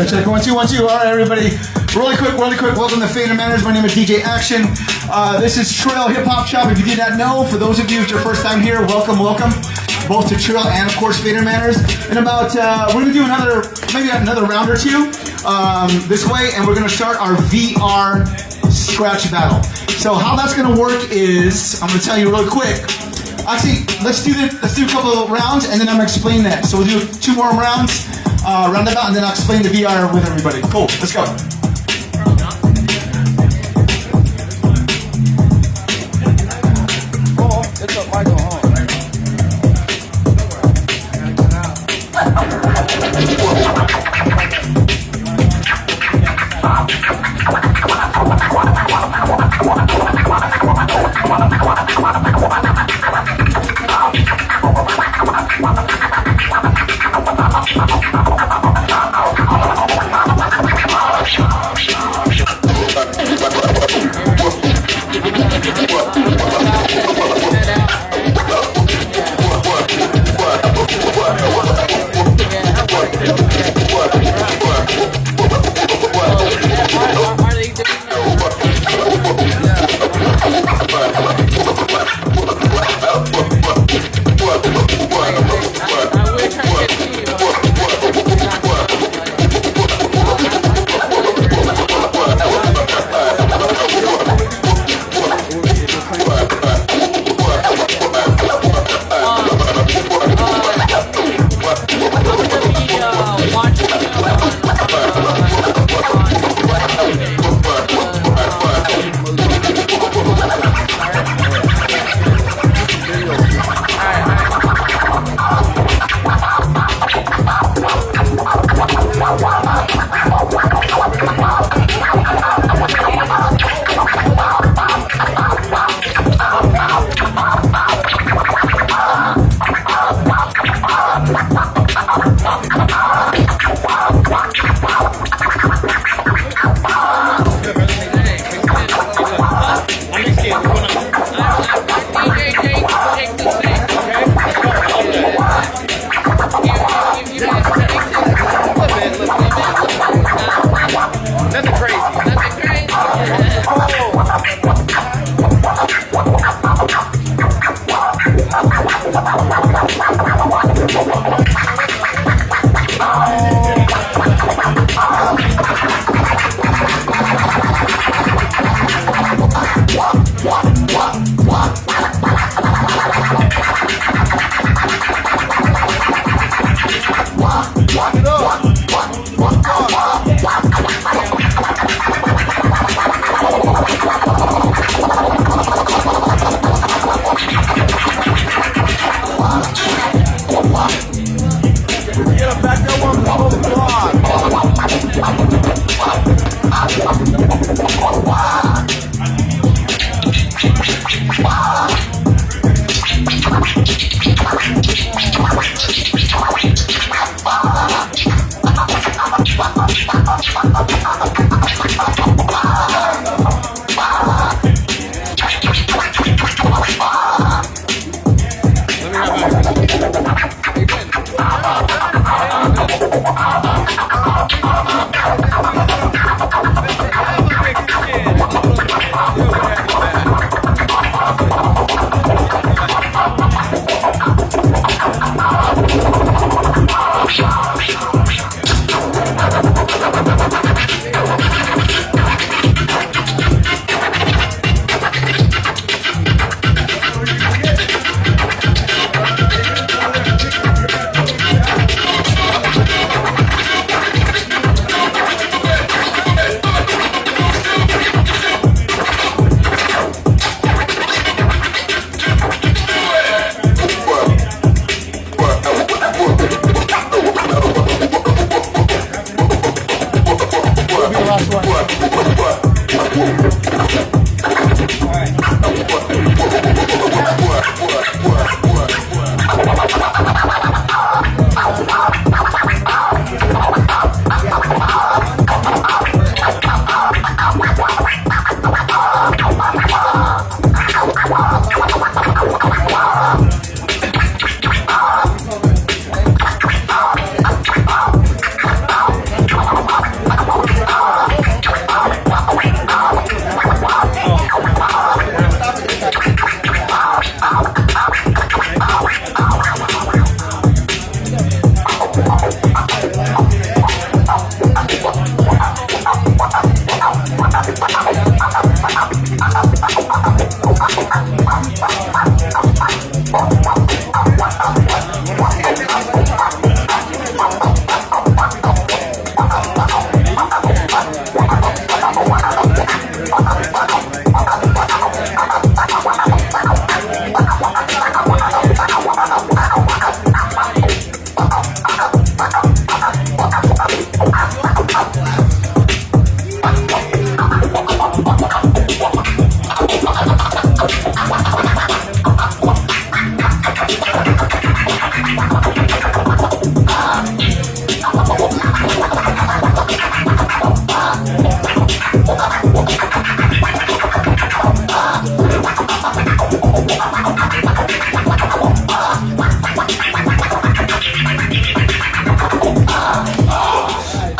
Check, 1 2 1 2. All right, everybody. Really quick. Welcome to Fate of Manners. My name is DJ Action. This is Trill Hip Hop Shop. If you did not know, for those of you, it's your first time here, welcome. both to Trill and of course Fader Manners. In about, we're gonna do maybe another round or two this way, and we're gonna start our VR scratch battle. So how that's gonna work is, I'm gonna tell you real quick. Actually, let's do a couple of rounds, and then I'm gonna explain that. So we'll do 2 more rounds, roundabout, and then I'll explain the VR with everybody. Cool, let's go. It's a Michael home.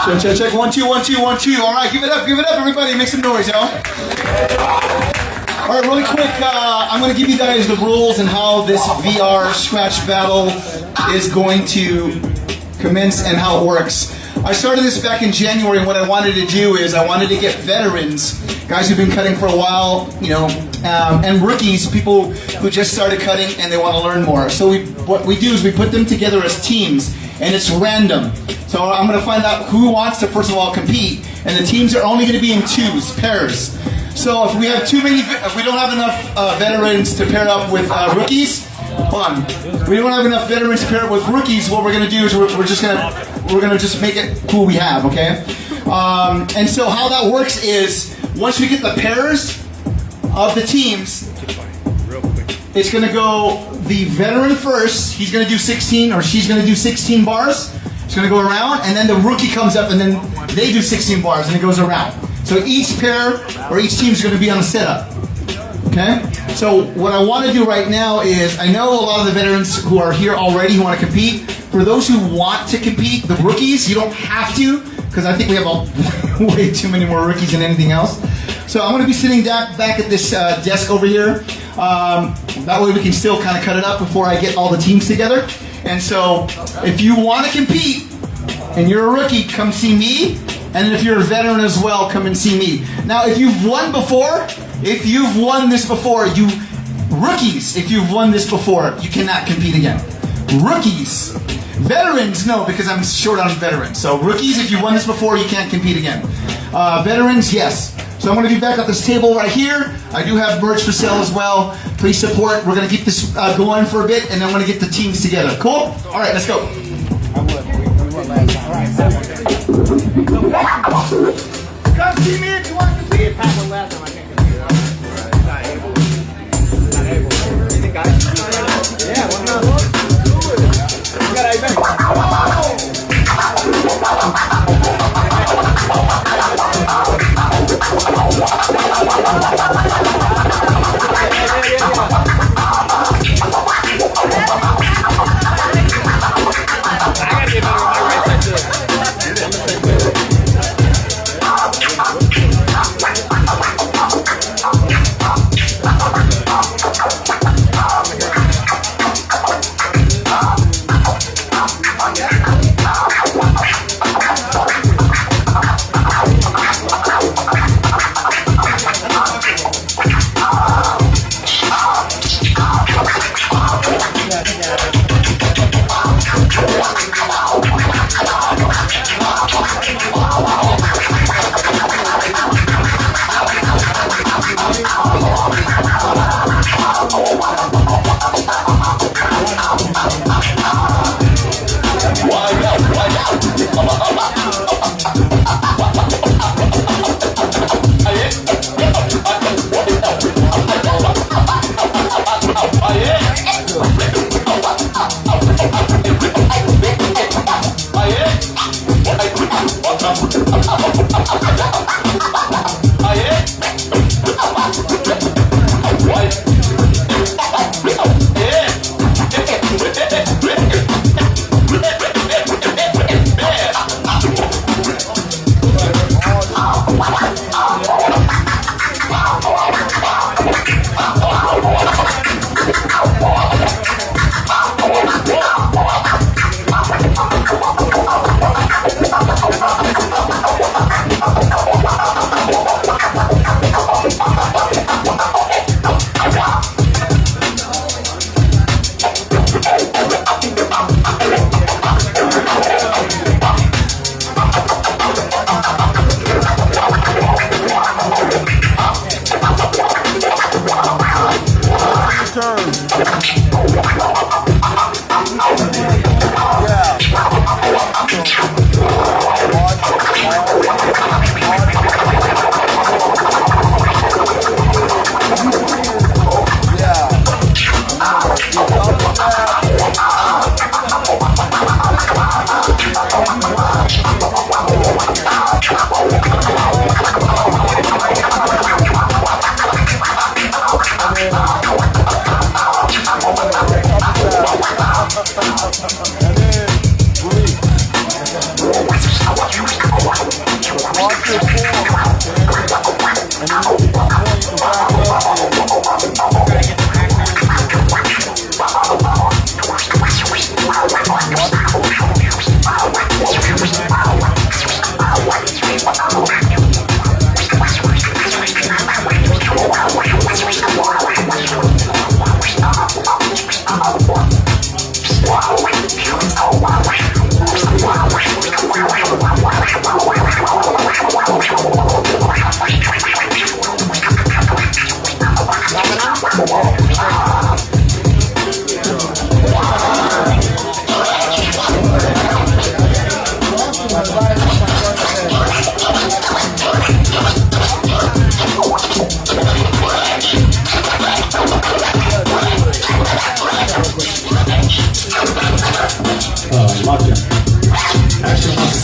Check. 1, 2, 1, 2, 1, 2. All right, give it up, everybody. Make some noise, y'all. All right, really quick, I'm going to give you guys the rules and how this VR scratch battle is going to commence and how it works. I started this back in January, and what I wanted to do is I wanted to get veterans, guys who've been cutting for a while, you know, and rookies, people who just started cutting and they want to learn more. So what we do is we put them together as teams, and it's random. So I'm going to find out who wants to, first of all, compete, and the teams are only going to be in twos, pairs. So if we have too many, if we don't have enough veterans to pair up with rookies, hold on. We don't have enough veterans to pair up with rookies. What we're going to do is we're gonna just make it who we have, okay? And so how that works is once we get the pairs of the teams, it's going to go the veteran first. He's going to do 16, or she's going to do 16 bars. It's going to go around, and then the rookie comes up, and then they do 16 bars, and it goes around. So each pair or each team is going to be on a setup. Okay? So what I want to do right now is, I know a lot of the veterans who are here already who want to compete. For those who want to compete, the rookies, you don't have to, because I think we have way too many more rookies than anything else. So I'm going to be sitting back at this desk over here. That way we can still kind of cut it up before I get all the teams together. And so if you want to compete and you're a rookie, come see me. And if you're a veteran as well, come and see me. Now, if you've won before, if you've won this before, rookies, if you've won this before, you cannot compete again. Rookies. Veterans, no, because I'm short on veterans. So rookies, if you've won this before, you can't compete again. Veterans, yes. So I'm going to be back at this table right here. I do have merch for sale as well. Please support. We're going to keep this going for a bit, and then I'm going to get the teams together. Cool? All right, let's go. Come see me if you want to compete. Pat won last time. I can't compete. Not able. Not able. You think I can? Yeah, why not? You got a better.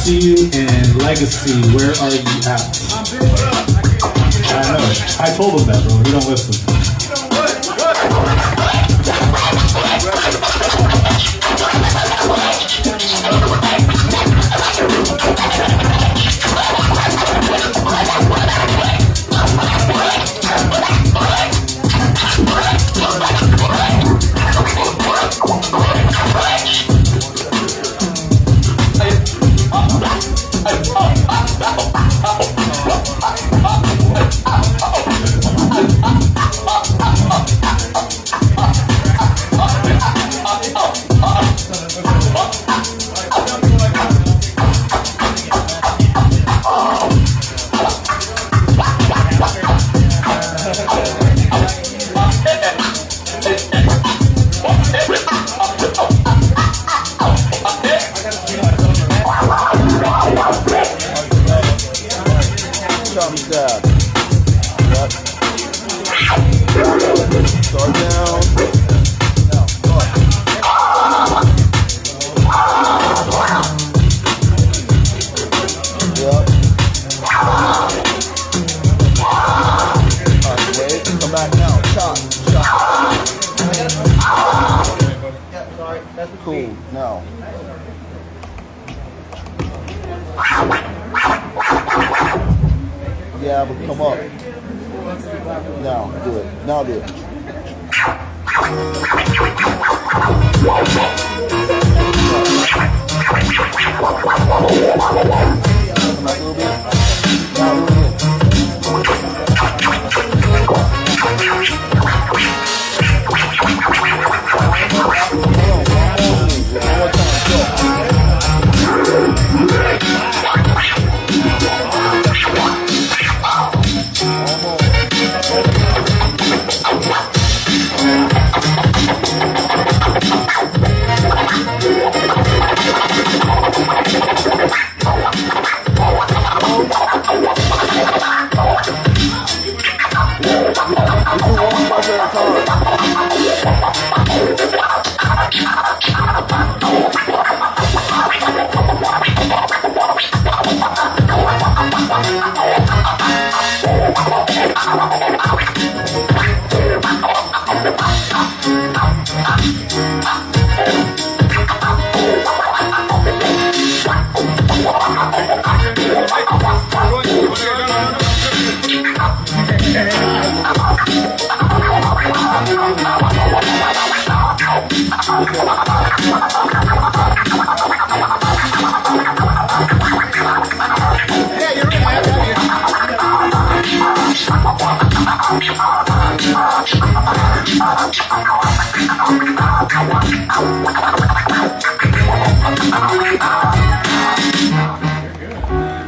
see you in Legacy. Where are you at? I know. I told him that, bro. He don't listen. Cool. Now. Yeah, but come up. Now, do it. Now do it. Come back a little bit. Now do it again.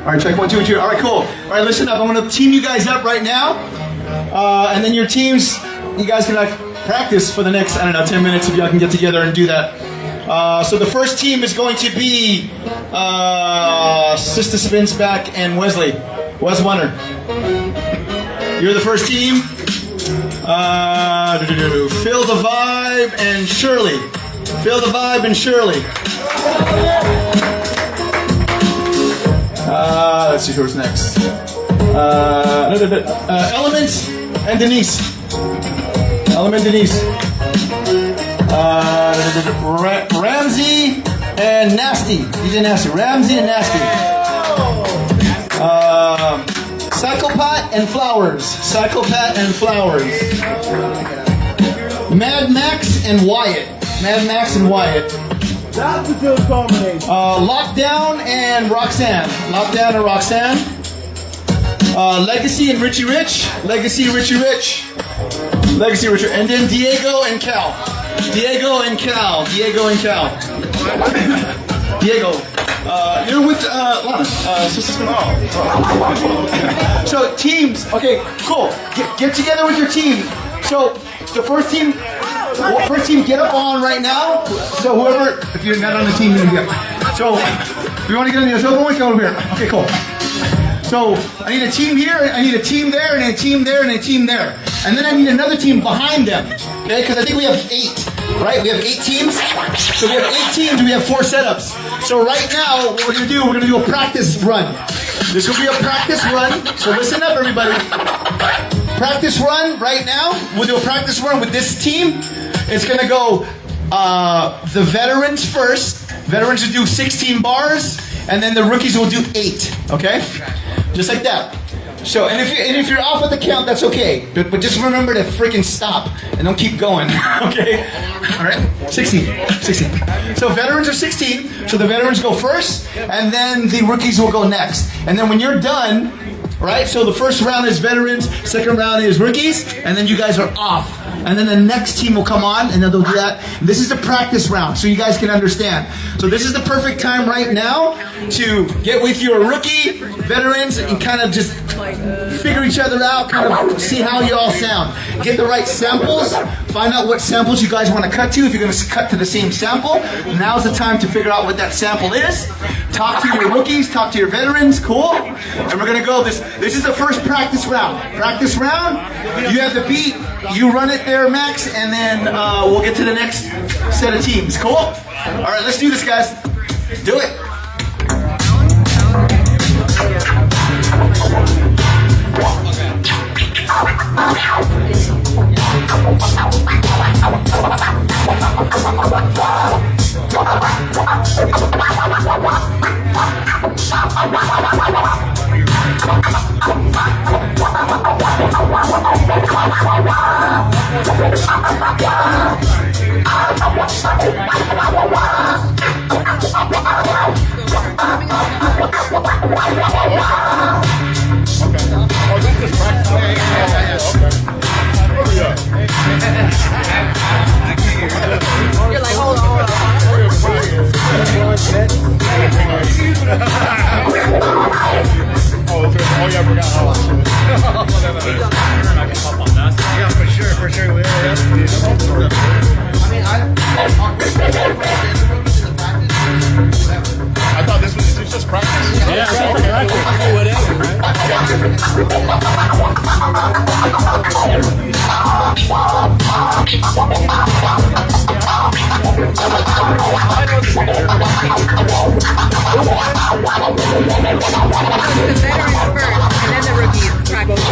All right, check 1, 2, 2. All right, cool. All right, listen up. I'm going to team you guys up right now. And then your teams, you guys can practice for the next, 10 minutes if y'all can get together and do that. So the first team is going to be Sister Spins Back and Wesley. Wes Winner. You're the first team. Feel the Vibe and Shirley. Feel the Vibe and Shirley. Let's see who's next. Element and Denise. Element Denise. Ramsey and Nasty. DJ Nasty. Ramsey and Nasty. Psychopath and Flowers. Psychopath and Flowers. Mad Max and Wyatt. Mad Max and Wyatt. That's a good combination. Lockdown and Roxanne. Lockdown and Roxanne. Legacy and Richie Rich. Legacy, Richie Rich. Legacy, Richie. And then Diego and Cal. Diego and Cal. Diego and Cal. Diego. You're with Lana. So teams. Okay, cool. Get together with your team. So the first team, get up on right now. So whoever, if you're not on the team, you're gonna get. So if you want to get in the other one, come over here. Okay, cool. So I need a team here, I need a team there, and a team there, and a team there. And then I need another team behind them. Okay, because I think we have 8. right? We have 8 teams. So we have 8 teams, we have 4 setups. So right now, what we're gonna do a practice run. This will be a practice run. So listen up, everybody. Practice run right now. We'll do a practice run with this team. It's gonna go the veterans first. Veterans will do 16 bars, and then the rookies will do 8. Okay, just like that. So, and if you're off at the count, that's okay. But just remember to freaking stop and don't keep going. Okay, all right. 16. So veterans are 16. So the veterans go first, and then the rookies will go next. And then when you're done, right? So the first round is veterans, second round is rookies, and then you guys are off. And then the next team will come on, and then they'll do that. And this is the practice round, so you guys can understand. So this is the perfect time right now to get with your rookie veterans and kind of just figure each other out, kind of see how you all sound. Get the right samples, find out what samples you guys want to cut to. If you're going to cut to the same sample, now's the time to figure out what that sample is. Talk to your rookies, talk to your veterans, cool? And we're going to go, this is the first practice round. Practice round, you have the beat, you run it there, Max, and then we'll get to the next set of teams, cool? All right, let's do this, guys. Do it. You're like, hold on. Oh yeah, I forgot. Yeah, for sure. I thought this was just practice. Yeah, okay. Whatever, The veterans first, and then the rookies practice.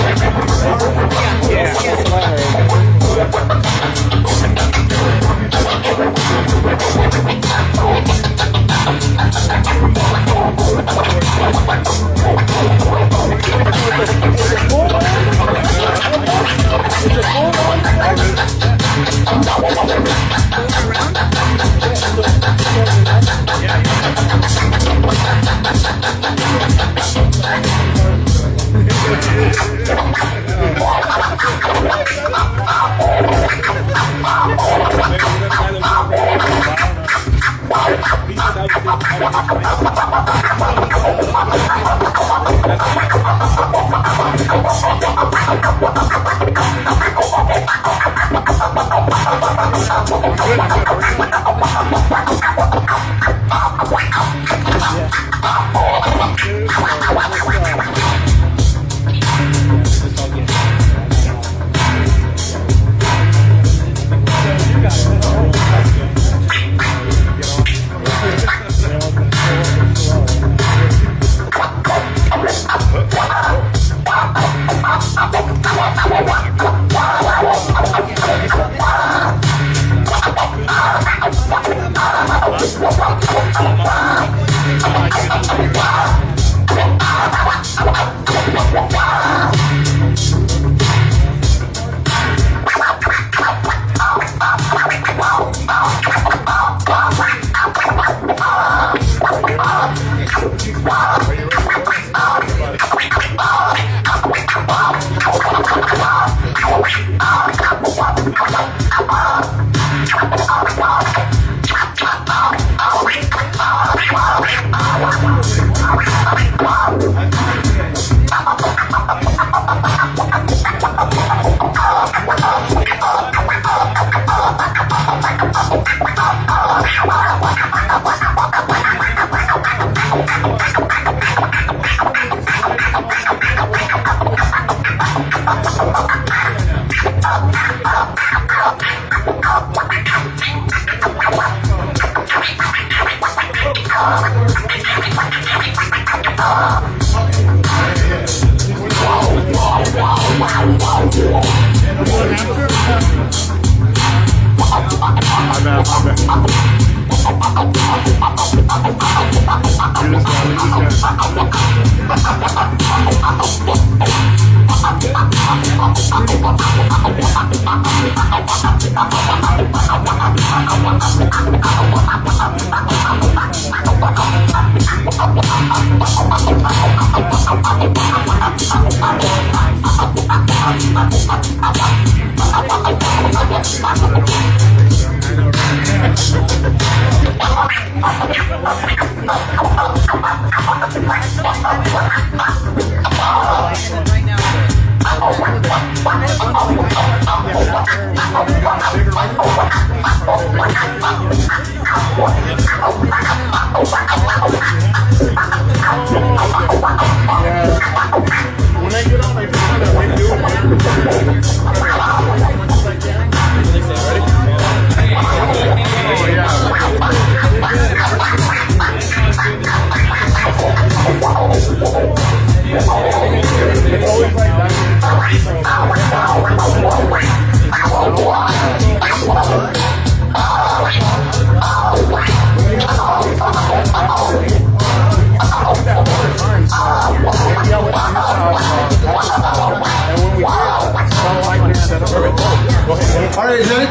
All right, is that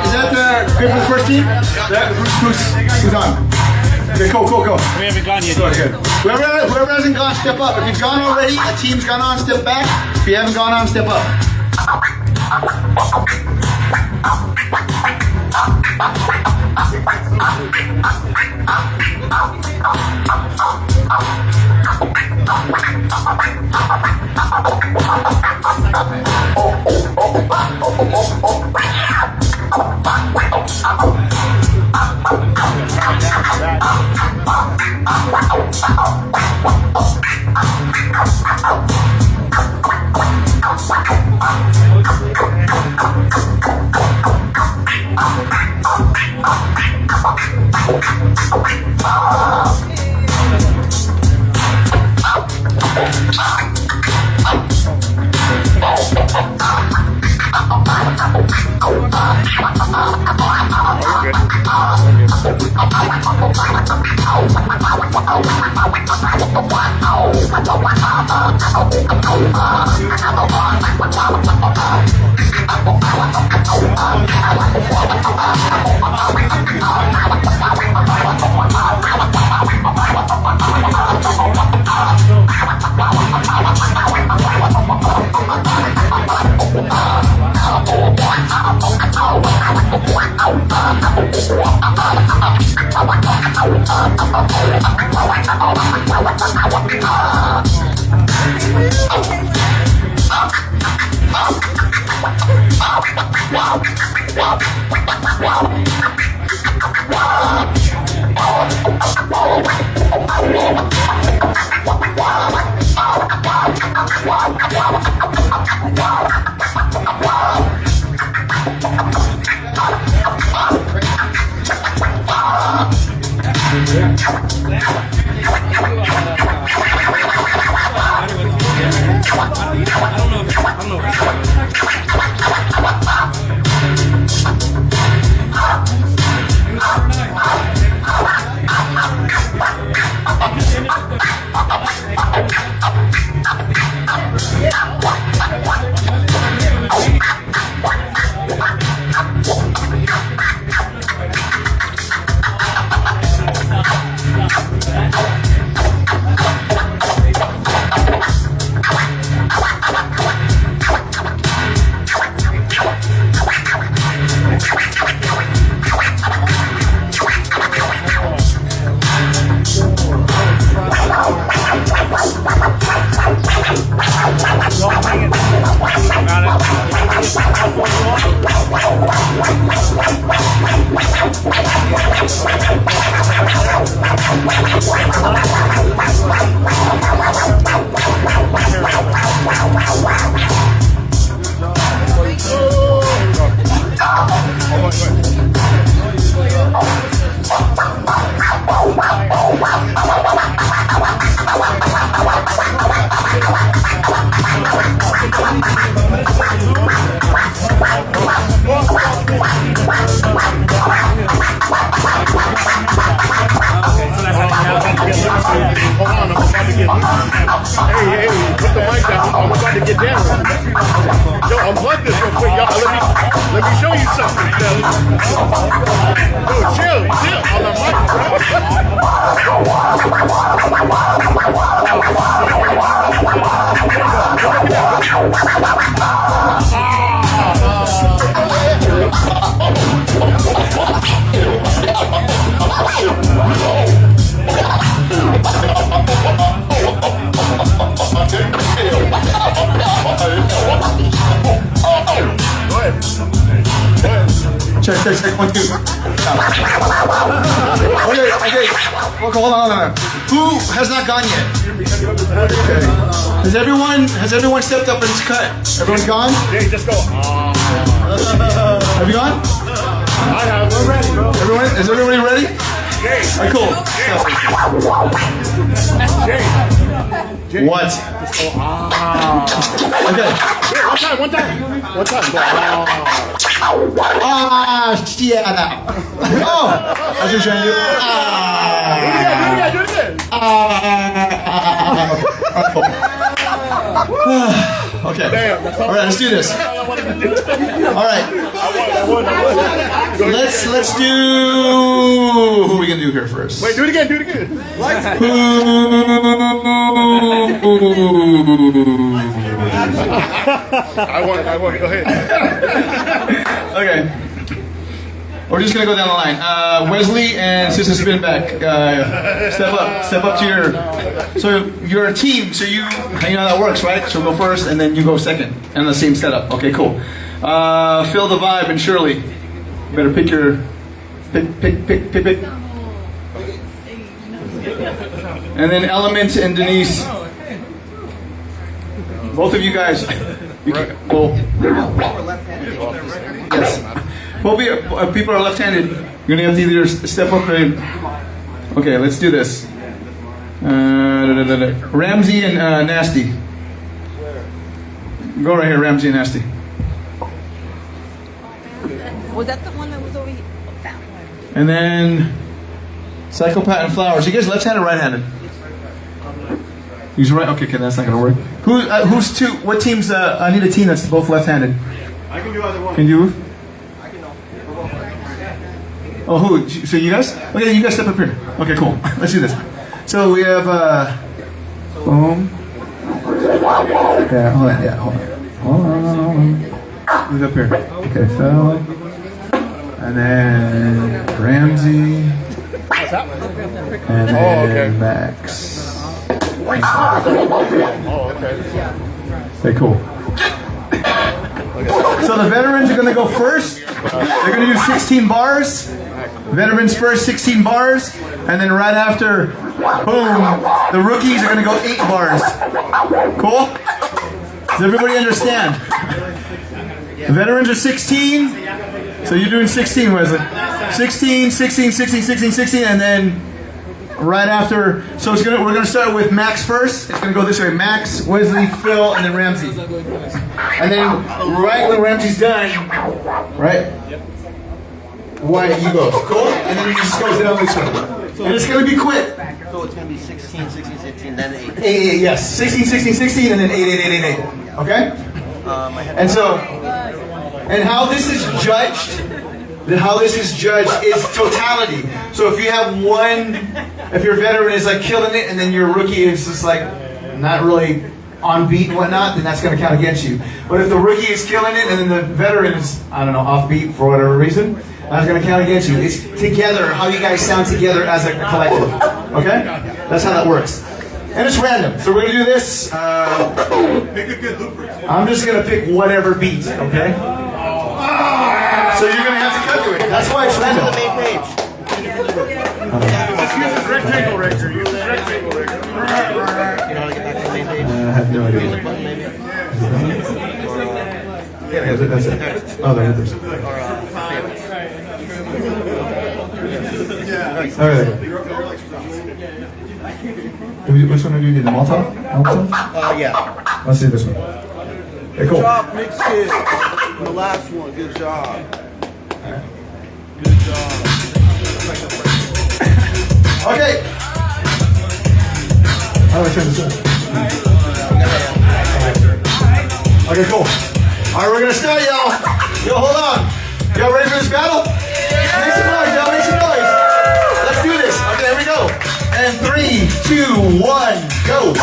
good for the first team? Who's on? Okay, go. We haven't gone yet. Okay. Whoever hasn't gone, step up. If you've gone already, a team's gone on, step back. If you haven't gone on, step up. Hey, put the mic down. I'm about to get down. Yo, unplug this real quick, y'all. Let me show you something, fellas. Yo, chill on the mic, Check, 1, 2. Okay. Hold on. Who has not gone yet? Okay. Has everyone stepped up and cut? Everyone's gone? Hey, just go. Have you gone? I have. We're ready, bro. Is everybody ready? Jay. All right, cool. Jay. What? Okay. Here, one time. Go. Yeah. Oh, that's what you're trying to do. Do it again. Okay. Damn, All right, let's do this. All right. I won. Let's do. Who are we gonna do here first? Wait, do it again. I won. Go ahead. Okay. We're just gonna go down the line. Wesley and Sister Spinback, step up to your. So you're a team, so you know how that works, right? So go first, and then you go second, and the same setup. Okay, cool. Feel the vibe, and Shirley, better pick your pick. And then Element and Denise. Both of you guys. Yes. Well, people are left-handed. You're gonna have to either step up and. Okay, let's do this. Ramsey and Nasty. Go right here, Ramsey and Nasty. Was that the one that was over here? And then Psychopath and Flowers. You guys left-handed or right-handed? He's right. Okay, that's not gonna work. Who's two? What teams? I need a team that's both left-handed. I can do either one. Can you? Oh, who? So you guys? Okay, you guys step up here. Okay, cool. Let's do this. So we have boom. Yeah, hold on. Who's up here? Okay, Phil. And then Ramsey. And then Max. Okay, cool. So the veterans are going to go first. They're going to do 16 bars. Veterans first, 16 bars. And then right after, boom, the rookies are going to go 8 bars. Cool? Does everybody understand? The veterans are 16. So you're doing 16, Wesley. 16, and then right after, so we're gonna start with Max first. It's gonna go this way: Max, Wesley, Phil, and then Ramsey. And then right when Ramsey's done, right? Wyatt, you go. Cool. And then you just go down this way. And it's gonna be quick. So it's gonna be 16, 16, 16, then 8. 8, yes. 16, 16, 16, and then 8, 8, 8, 8, 8. Okay. And so, and how this is judged. How this is judged is totality. So if you have one, if your veteran is like killing it, and then your rookie is just like not really on beat and whatnot, then that's going to count against you. But if the rookie is killing it, and then the veteran is, I don't know, off beat for whatever reason, that's going to count against you. It's together, how you guys sound together as a collective. Okay? That's how that works. And it's random. So we're going to do this. Pick a good looper. I'm just going to pick whatever beat, okay? So you're going to have to cut to it. That's why it's random. The main page. Just use this rectangle right here. Use this rectangle right here. You know how to get back to the main page? I have no idea. Music button, maybe? Yeah, that's it. Oh, there it is. All right. Which one do you need? The Malta? Yeah. Let's see this one. Okay, cool. Good job, Mix Kid. The last one, good job. Good job. Okay. How do I turn this on? Okay, cool. All right, we're gonna start, y'all. Yo, hold on. Y'all ready for this battle? Make some noise, y'all. Make some noise. Let's do this. Okay, here we go. And 3, 2, 1, go.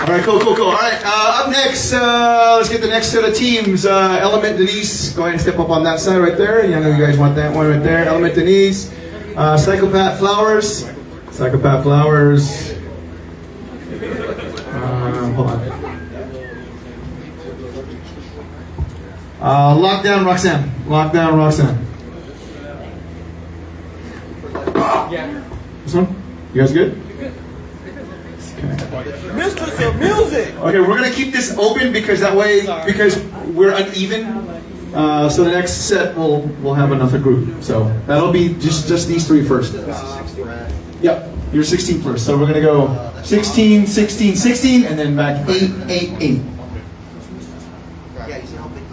right, cool. All right, up next, let's get the next set of teams. Element Denise, go ahead and step up on that side right there. I know you guys want that one right there. Element Denise, Psychopath Flowers. Hold on. Lockdown Roxanne. This one? You guys good? Mistress of music. Okay, we're gonna keep this open because that way, because we're uneven. So the next set we'll have another group. So that'll be just these three first. Yep, you're 16 first. So we're gonna go 16, 16, 16, and then back 8, 8, 8. Yeah, you see how big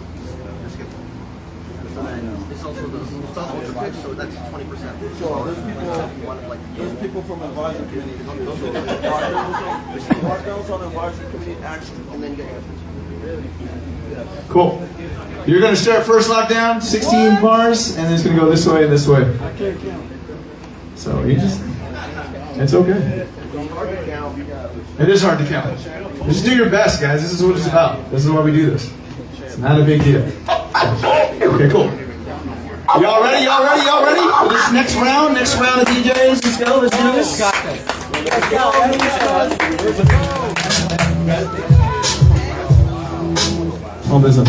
it's also the ultra pitch, so that's 20%. So there's people from advisory committee. Those are the partners on the advisory committee action. And then you get Cool. You're gonna start first lockdown, 16 bars, and then it's gonna go this way and this way. I can't count. So you just, it's okay. It is hard to count. Just do your best, guys. This is what it's about. This is why we do this. It's not a big deal. Okay, cool. Y'all ready? For this next round of DJs? Let's go. Let's do this. Hold this up.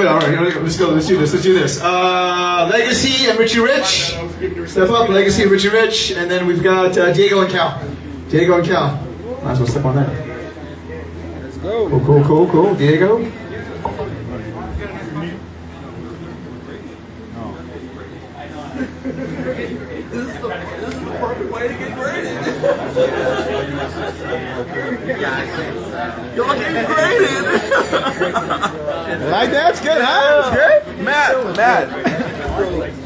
Do it. All right. Let's go. Let's do this. Let's do this. Legacy and Richie Rich. Step up. Legacy and Richie Rich. And then we've got Diego and Cal. Diego and Cal. Might as well step on that. Let's go. Cool. Diego. This is the perfect way to get graded. Y'all getting graded. Like that? It's good, huh? It's good? Matt.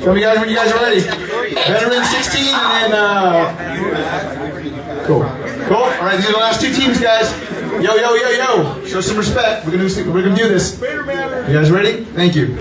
Show me guys when you guys are ready. Veteran 16 and then cool. All right, these are the last two teams, guys. Yo. Show some respect. We're gonna do this. You guys ready? Thank you.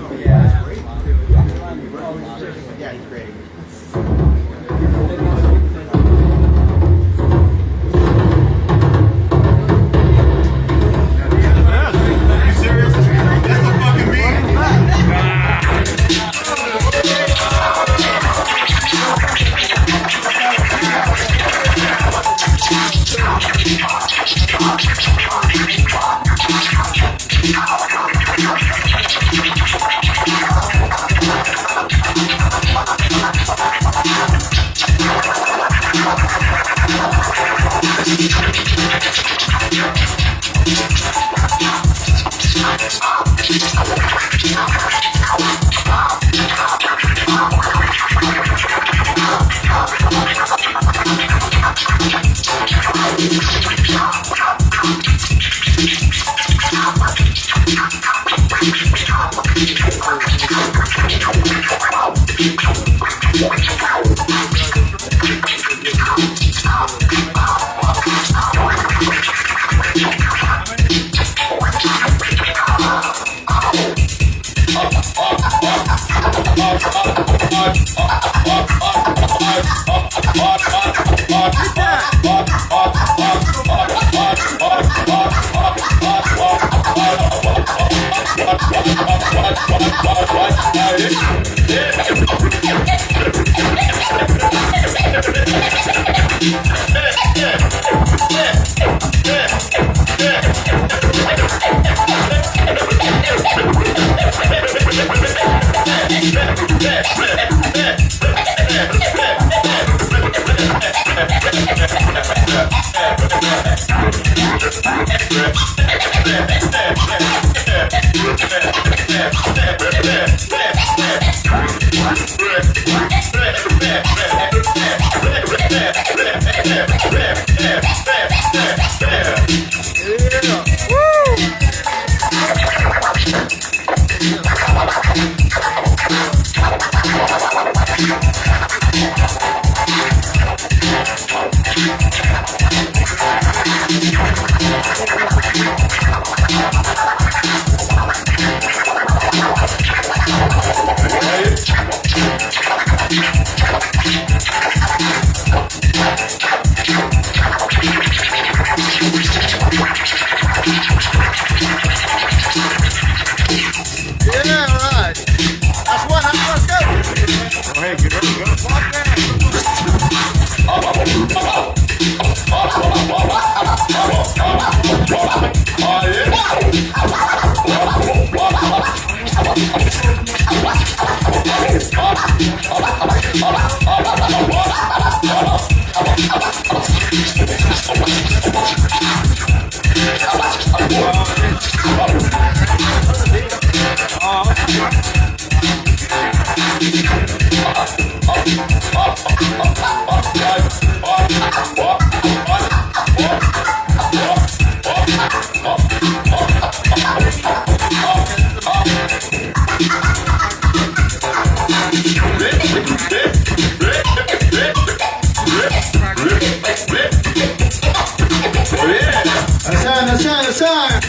That's time.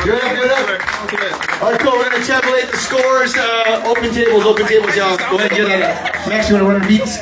Good up. All right, cool. We're going to tabulate the scores. Open tables, y'all. Go ahead and get a. Max, you want to run a beats?